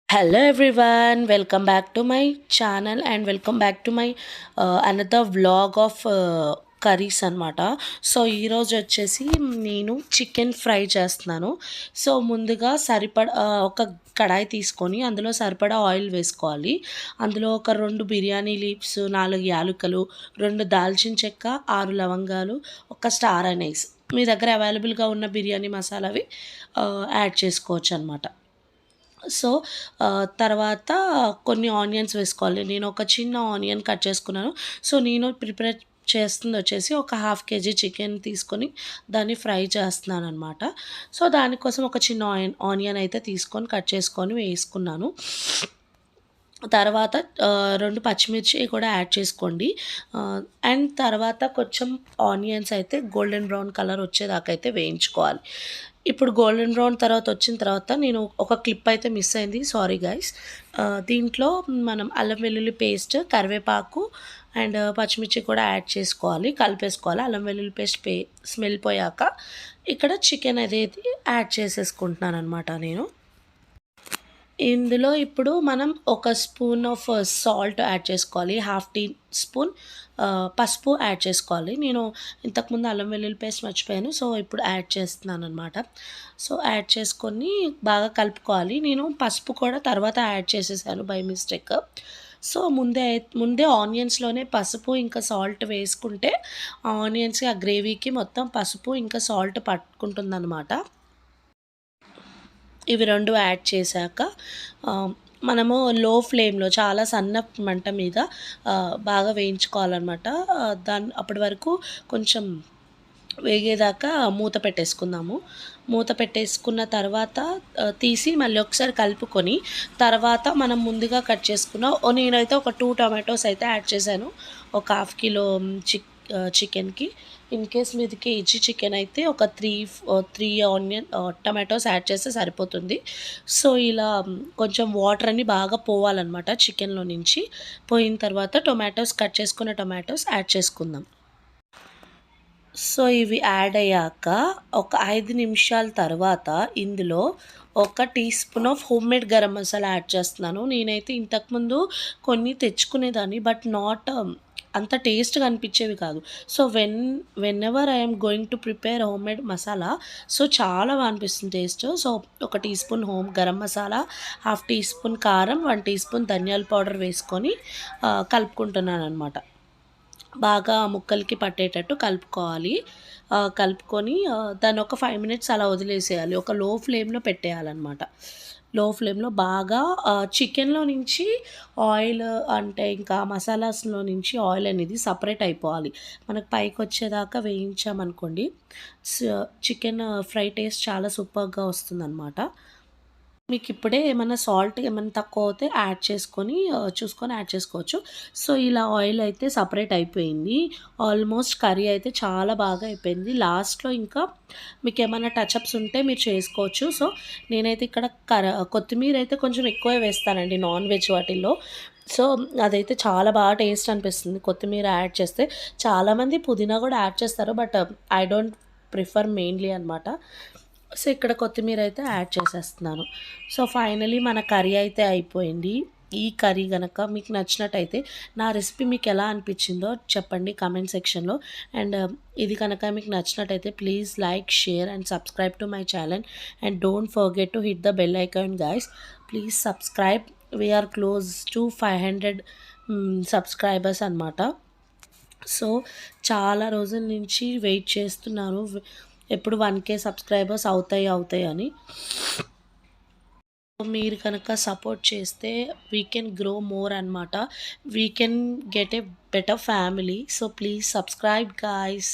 Hello everyone, welcome back to my channel and welcome back to my another vlog of curries అనమాట. So ఈరోజు వచ్చేసి నేను chicken fry చేస్తున్నాను. So ముందుగా ఒక కడాయి తీసుకొని అందులో సరిపడా ఆయిల్ వేసుకోవాలి. అందులో ఒక 2 బిర్యానీ లీవ్స్, 4 యాలుకలు, 2 దాల్చిన చెక్క, 6 లవంగాలు, ఒక స్టార్ అనైస్ మీ దగ్గర అవైలబుల్గా ఉన్న బిర్యానీ మసాలావి యాడ్ చేసుకోవచ్చు అనమాట. సో, తర్వాత కొన్ని ఆనియన్స్ వేసుకోవాలి. నేను ఒక చిన్న ఆనియన్ కట్ చేసుకున్నాను. సో, నేను ప్రిపేర్ చేస్తుందొచ్చేసి ఒక హాఫ్ కేజీ చికెన్ తీసుకొని దాన్ని ఫ్రై చేస్తున్నాననమాట. సో, దానికోసం ఒక చిన్న ఆనియన్ అయితే తీసుకొని కట్ చేసుకొని వేసుకున్నాను. తర్వాత 2 పచ్చిమిర్చి కూడా యాడ్ చేసుకోండి. అండ్ తర్వాత కొంచెం ఆనియన్స్ అయితే గోల్డెన్ బ్రౌన్ కలర్ వచ్చేదాకా అయితే వేయించుకోవాలి. ఇప్పుడు గోల్డెన్ బ్రౌన్ తర్వాత వచ్చిన తర్వాత నేను ఒక క్లిప్ అయితే మిస్ అయింది. Sorry guys. దీంట్లో మనం అల్లం వెల్లుల్లి పేస్ట్, కరివేపాకు అండ్ పచ్చిమిర్చి కూడా యాడ్ చేసుకోవాలి. కలిపేసుకోవాలి. అల్లం వెల్లుల్లి పేస్ట్ స్మెల్ పోయాక ఇక్కడ చికెన్ అనేది యాడ్ చేసేసుకుంటున్నాననమాట నేను. ఇందులో ఇప్పుడు మనం ఒక స్పూన్ ఆఫ్ సాల్ట్ యాడ్ చేసుకోవాలి. హాఫ్ టీ స్పూన్ పసుపు యాడ్ చేసుకోవాలి. నేను ఇంతకుముందు అల్లం వెల్లుల్లి పేస్ట్ మర్చిపోయాను. సో, ఇప్పుడు యాడ్ చేస్తున్నాననమాట. సో, యాడ్ చేసుకొని బాగా కలుపుకోవాలి. నేను పసుపు కూడా తర్వాత యాడ్ చేసేసాను బై మిస్టేక్. సో, ముందే ఆనియన్స్‌లోనే పసుపు ఇంకా సాల్ట్ వేసుకుంటే ఆనియన్స్‌కి ఆ గ్రేవీకి మొత్తం పసుపు ఇంకా సాల్ట్ పట్టుకుంటుందనమాట. ఇవి 2 యాడ్ చేశాక మనము లో ఫ్లేమ్‌లో చాలా సన్న మంట మీద బాగా వేయించుకోవాలనమాట. అప్పటి వరకు కొంచెం వేగేదాకా మూత పెట్టేసుకుందాము. మూత పెట్టేసుకున్న తర్వాత తీసి మళ్ళీ ఒకసారి కలుపుకొని, తర్వాత మనం ముందుగా కట్ చేసుకున్న నేనైతే ఒక 2 టొమాటోస్ అయితే యాడ్ చేశాను. ఒక హాఫ్ కిలో చికెన్‌కి. ఇన్ కేస్ మీది కేజీ చికెన్ అయితే ఒక 3 టొమాటోస్ యాడ్ చేస్తే సరిపోతుంది. సో, ఇలా కొంచెం వాటర్ అన్నీ బాగా పోవాలనమాట చికెన్‌లో నుంచి. పోయిన తర్వాత కట్ చేసుకున్న టొమాటోస్ యాడ్ చేసుకుందాం. సో, ఇవి యాడ్ అయ్యాక ఒక 5 నిమిషాల తర్వాత ఇందులో ఒక teaspoon of homemade garam masala add చేస్తున్నాను. నేనైతే ఇంతకుముందు కొన్ని తెచ్చుకునేదాన్ని. బట్ అంత టేస్ట్‌గా అనిపించేవి కాదు. So, whenever I am going to prepare homemade masala, so, చాలా బా అనిపిస్తుంది టేస్ట్. సో, ఒక teaspoon garam masala, half teaspoon కారం, 1 టీ స్పూన్ ధనియాల పౌడర్ వేసుకొని కలుపుకుంటున్నాననమాట. బాగా ముక్కలకి పట్టేటట్టు కలుపుకోవాలి. కలుపుకొని దాన్ని ఒక 5 మినిట్స్ అలా వదిలేసేయాలి. ఒక లో ఫ్లేమ్‌లో పెట్టేయాలనమాట. లో ఫ్లేమ్‌లో బాగా చికెన్‌లో నుంచి ఆయిల్, అంటే ఇంకా మసాలాస్‌లో నుంచి ఆయిల్ అనేది సపరేట్ అయిపోవాలి. మనకు పైకొచ్చేదాకా వేయించామనుకోండి, స్ చికెన్ ఫ్రై టేస్ట్ చాలా సూపర్‌గా వస్తుందనమాట. మీకిప్పుడే ఏమన్నా సాల్ట్ ఏమన్నా తక్కువవుతే చూసుకొని యాడ్ చేసుకోవచ్చు. సో, ఇలా ఆయిల్ అయితే సెపరేట్ అయిపోయింది. ఆల్మోస్ట్ కర్రీ అయితే చాలా బాగా అయిపోయింది. లాస్ట్‌లో ఇంకా మీకేమన్నా టచప్స్ ఉంటే మీరు చేసుకోవచ్చు. సో, నేనైతే ఇక్కడ కొత్తిమీర అయితే కొంచెం ఎక్కువే వేస్తానండి నాన్ వెజ్ వాటిల్లో. సో, అదైతే చాలా బాగా టేస్ట్ అనిపిస్తుంది కొత్తిమీర యాడ్ చేస్తే. చాలామంది పుదీనా కూడా యాడ్ చేస్తారు. But I don't prefer mainly అనమాట. సో, ఇక్కడ కొత్తిమీర అయితే యాడ్ చేసేస్తున్నాను. సో, ఫైనలీ మన కర్రీ అయితే అయిపోయింది. ఈ కర్రీ గనక మీకు నచ్చినట్టయితే నా రెసిపీ మీకు ఎలా అనిపించిందో చెప్పండి కామెంట్ సెక్షన్‌లో. అండ్ ఇది కనుక మీకు నచ్చినట్టయితే please like, share and subscribe to my channel. And don't forget to hit the bell icon guys. Please subscribe. We are close to 500 subscribers అనమాట. సో, చాలా రోజుల నుంచి వెయిట్ చేస్తున్నాను. ఎప్పుడు 1K సబ్స్క్రైబర్స్ అవుతాయి అని. మీరు కనుక సపోర్ట్ చేస్తే వీ కెన్ గ్రో మోర్ అనమాట. We can get a better family. So, please subscribe guys.